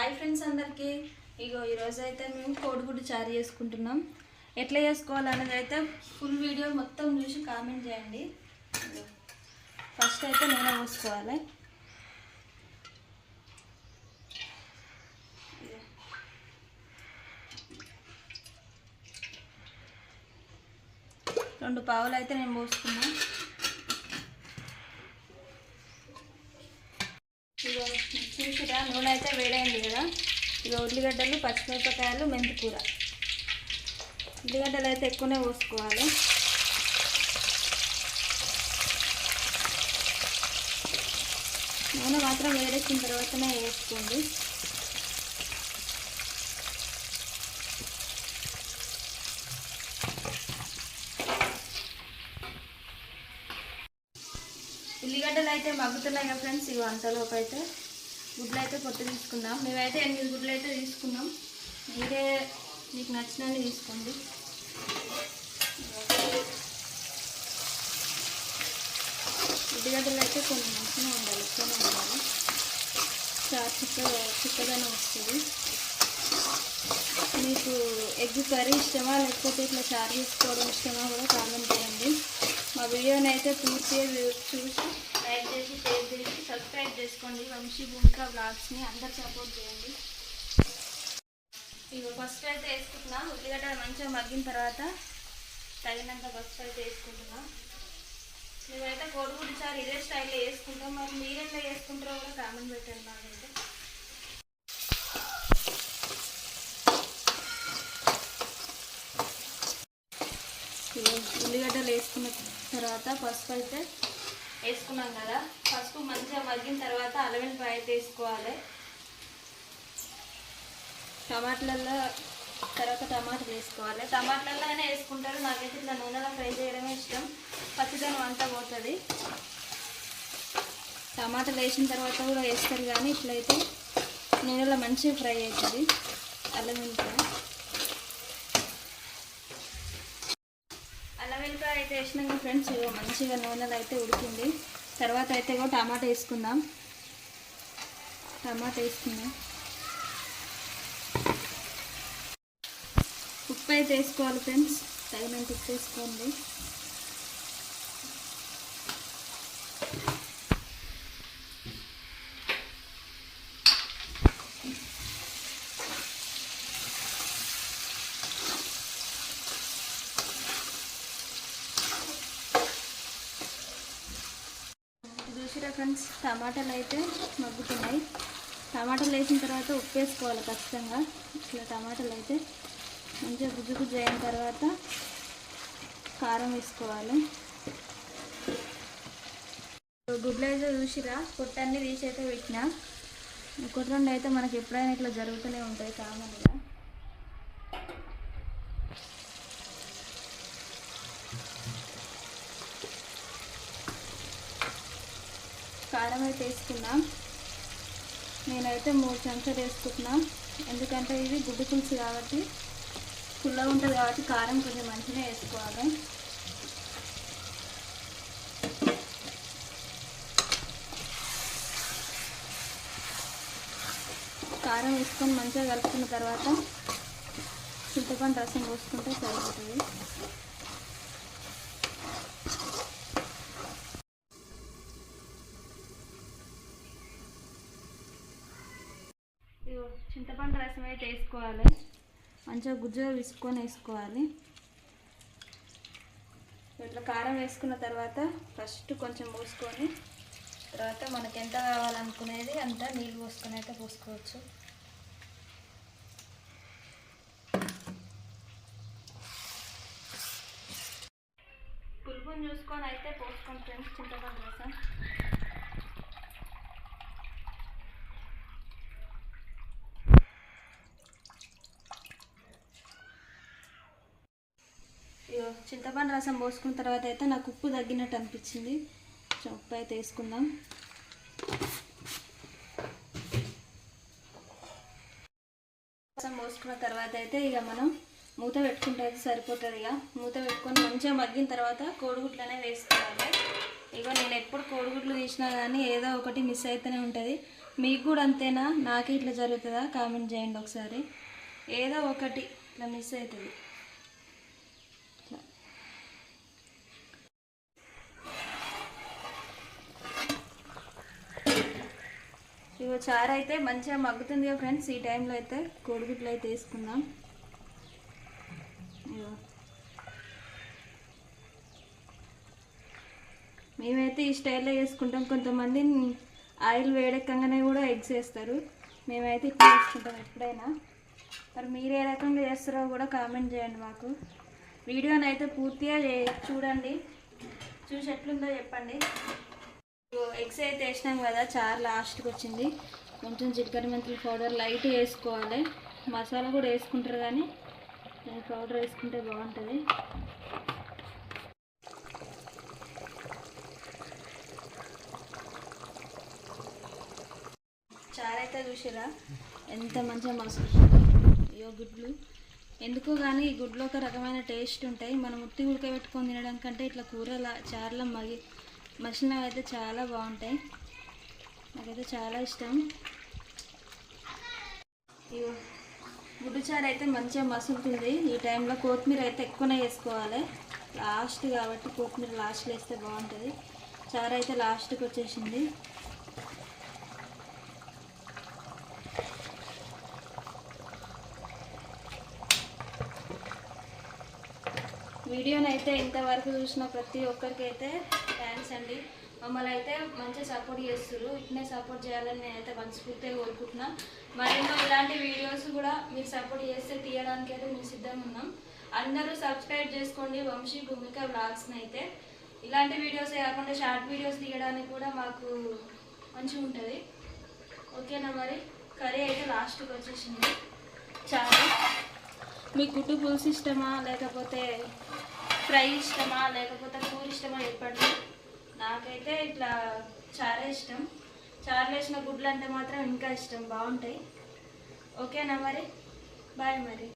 Hi friends అందరికీ. ఈరోజు అయితే మేము కోడిగుడ్డు చారు చేసుకుంటున్నాం. ఎట్లా చేసుకోవాలనేది అయితే ఫుల్ వీడియో మొత్తం చూసి కామెంట్ చేయండి. ఫస్ట్ అయితే నూనె పోసుకోవాలి. రెండు పావులు అయితే నేను పోసుకున్నాను. చూసిరా నూనె అయితే వేడైంది కదా. ఉల్లిగడ్డలు, పచ్చిమిరపకాయలు, మెంతికూర. ఉల్లిగడ్డలు అయితే ఎక్కువనే పోసుకోవాలి. నూనె మాత్రం వేడెక్కిన తర్వాతనే వేసుకోండి. ఉల్లిగడ్డలు అయితే మగ్గుతున్నాయి కదా ఫ్రెండ్స్. అంతలోపు అయితే గుడ్లు అయితే పొట్టు తీసుకుందాం. మేమైతే 8 గుడ్లు అయితే తీసుకున్నాం. మీరే మీకు నచ్చినవి తీసుకోండి. ఉల్లిగడ్డలు అయితే కొన్ని మంచిగా ఉండాలి, ఎక్కువనే ఉండాలి. చిక్కదనం వస్తుంది. మీకు ఎగ్ కర్రీ ఇష్టమా లేకపోతే ఇట్లా చారు చేసుకోవడం ఇష్టమా కూడా కామెంట్ చేయండి. మా వీడియోని అయితే పూర్తిగా చూసి లైక్ చేసి, షేర్ చేసి, సబ్స్క్రైబ్ చేసుకోండి. వంశీ భూమిక వ్లాగ్స్ని అందరు సపోర్ట్ చేయండి. ఫస్ట్ అయితే వేసుకుంటున్నాం. ఉల్లిగడ్డ మంచిగా మగ్గిన తర్వాత తగినంత పసుపు అయితే వేసుకుంటున్నాం. మేమైతే కోడిగుడ్డు చారు ఇదే స్టైల్లో వేసుకుంటాం. మరి మీరెందులో వేసుకుంటారో కూడా కామెంట్ పెట్టండి. మాకైతే ఉల్లిగడ్డలు వేసుకున్న తర్వాత పసుపు అయితే వేసుకున్నాం కదా. పసుపు మంచిగా మగ్గిన తర్వాత అల్లం వెల్లిపాయ అయితే వేసుకోవాలి. టమాటాలు వేసుకోవాలి. టమాటాలలోనే వేసుకుంటారు. నాకైతే ఇట్లా నూనెలో ఫ్రై చేయడమే ఇష్టం. పచ్చిదనం అంతా పోతుంది. టమాటాలు వేసిన తర్వాత కూడా వేస్తారు, కానీ ఇట్లయితే నూనెలో మంచిగా ఫ్రై అవుతుంది అల్లం వెల్లిపాయ. అల్లం వెల్లిపాయ అయితే వేసినాక ఫ్రెండ్స్ మంచిగా నూనెలో అయితే ఉడికింది. తర్వాత అయితే కూడా టమాటా వేసుకుందాం. ఉప్పు అయితే వేసుకోవాలి ఫ్రెండ్స్. తగినంత ఉప్పు వేసుకోండి. చూసిరా ఫ్రెండ్స్, టమాటాలు అయితే మగ్గుతున్నాయి. టమాటాలు వేసిన తర్వాత ఉప్పు వేసుకోవాలి ఖచ్చితంగా. ఇట్లా టమాటాలు అయితే మంచిగా గుజ్జు అయిన తర్వాత కారం వేసుకోవాలి. గుడ్లు అయితే చూసిరా పొట్టన్నీ తీసి అయితే పెట్టినా. ఒకటి రెండు అయితే మనకి ఎప్పుడైనా ఇట్లా జరుగుతూనే ఉంటాయి కామన్గా. కారం అయితే వేసుకున్నా. నేనైతే 3 చెంచాలు వేసుకుంటున్నా. ఎందుకంటే ఇది గుడ్డు పులుసు కాబట్టి పుల్లగా ఉంటుంది కాబట్టి కారం కొంచెం మంచిగా వేసుకోవాలి. కారం వేసుకొని మంచిగా కలుపుకున్న తర్వాత చింతపండు రసం పోసుకుంటే సరిపోతుంది. చింతపండు రసం అయితే వేసుకోవాలి. మంచిగా గుజ్జుగా విసుకొని వేసుకోవాలి. ఇట్లా కారం వేసుకున్న తర్వాత ఫస్ట్ కొంచెం పోసుకొని తర్వాత మనకి ఎంత కావాలనుకునేది అంతా నీళ్ళు పోసుకొని అయితే పోసుకోవచ్చు. పులుపుని చూసుకొని అయితే పోసుకోండి ఫ్రెండ్స్ చింతపండు రసం. చింతపండు రసం పోసుకున్న తర్వాత అయితే నాకు ఉప్పు తగ్గినట్టు అనిపించింది. ఉప్పు అయితే వేసుకుందాం. రసం పోసుకున్న తర్వాత అయితే మనం మూత పెట్టుకుంటే అయితే సరిపోతుంది. మూత పెట్టుకొని మంచిగా మగ్గిన తర్వాత కోడిగుడ్లనే వేసుకోవాలి. నేను ఎప్పుడు కోడిగుడ్లు తీసినా కానీ ఏదో ఒకటి మిస్ అయితేనే ఉంటుంది. మీకు కూడా అంతేనా? నాకే ఇట్లా జరుగుతుందా? కామెంట్ చేయండి ఒకసారి. ఏదో ఒకటి ఇట్లా మిస్ అవుతుంది. ఇగో చారు అయితే మంచిగా మగ్గుతుంది కదా ఫ్రెండ్స్. ఈ టైంలో అయితే కోడిగుడ్లు అయితే వేసుకుందాం. ఇగో మేమైతే ఈ స్టైల్లో వేసుకుంటాం. కొంతమంది ఆయిల్ వేడెక్కగానే కూడా ఎగ్స్ వేస్తారు. మేమైతే ఇట్లా వేసుకుంటాం ఎప్పుడైనా. మరి మీరు ఏ రకంగా చేస్తారో కూడా కామెంట్ చేయండి మాకు. వీడియోని అయితే పూర్తిగా చూడండి, చూసి ఎట్లుందో చెప్పండి. ఎగ్స్ అయితే వేసినాం కదా, చారు లాస్ట్కి వచ్చింది. కొంచెం జీలకర్ర మెంతుల పౌడర్ లైట్ వేసుకోవాలి. మసాలా కూడా వేసుకుంటారు కానీ పౌడర్ వేసుకుంటే బాగుంటుంది. చారు అయితే చూసిరా ఎంత మంచిగా మసులుతుందో. అయ్యో గుడ్లు ఎందుకో కానీ ఈ గుడ్లు ఒక రకమైన టేస్ట్ ఉంటాయి. మనం ఉత్తి ఉడకబెట్టుకొని తినడం కంటే ఇట్లా కూరల చారులో మసిలినవి అయితే చాలా బాగుంటాయి. నాకైతే చాలా ఇష్టం. ఇగో గుడ్డు చారు అయితే మంచిగా మసులుతుంది. ఈ టైంలో కొత్తిమీర అయితే ఎక్కువనే వేసుకోవాలి. లాస్ట్ కాబట్టి కొత్తిమీర లాస్ట్లో వేస్తే బాగుంటుంది. చారు అయితే లాస్ట్కి వచ్చేసింది. వీడియోని అయితే ఇంతవరకు చూసిన ప్రతి ఒక్కరికి అయితే థ్యాంక్స్ అండి. మమ్మల్ని అయితే మంచిగా సపోర్ట్ చేస్తారు. ఇట్నే సపోర్ట్ చేయాలని నేనైతే మనస్ఫూర్తిగా కోరుకుంటున్నా. మరెన్నో ఇలాంటి వీడియోస్ కూడా మీరు సపోర్ట్ చేస్తే తీయడానికి అయితే మేము సిద్ధంగా ఉన్నాం. అందరూ సబ్స్క్రైబ్ చేసుకోండి వంశీ భూమిక వ్లాగ్స్ని. అయితే ఇలాంటి వీడియోసే కాకుండా షార్ట్ వీడియోస్ తీయడానికి కూడా మాకు మంచిగా ఉంటుంది. ఓకేనా? మరి కర్రీ అయితే లాస్ట్కి వచ్చేసింది. చాలా మీకు గుడ్డు పులుసు ఇష్టమా, లేకపోతే ఫ్రై ఇష్టమా, లేకపోతే కూర ఇష్టమా చెప్పండి. నాకైతే ఇట్లా చారే ఇష్టం. చారులో వేసిన గుడ్లు అంటే మాత్రం ఇంకా ఇష్టం, బాగుంటాయి. ఓకేనా? మరి బాయ్ మరి.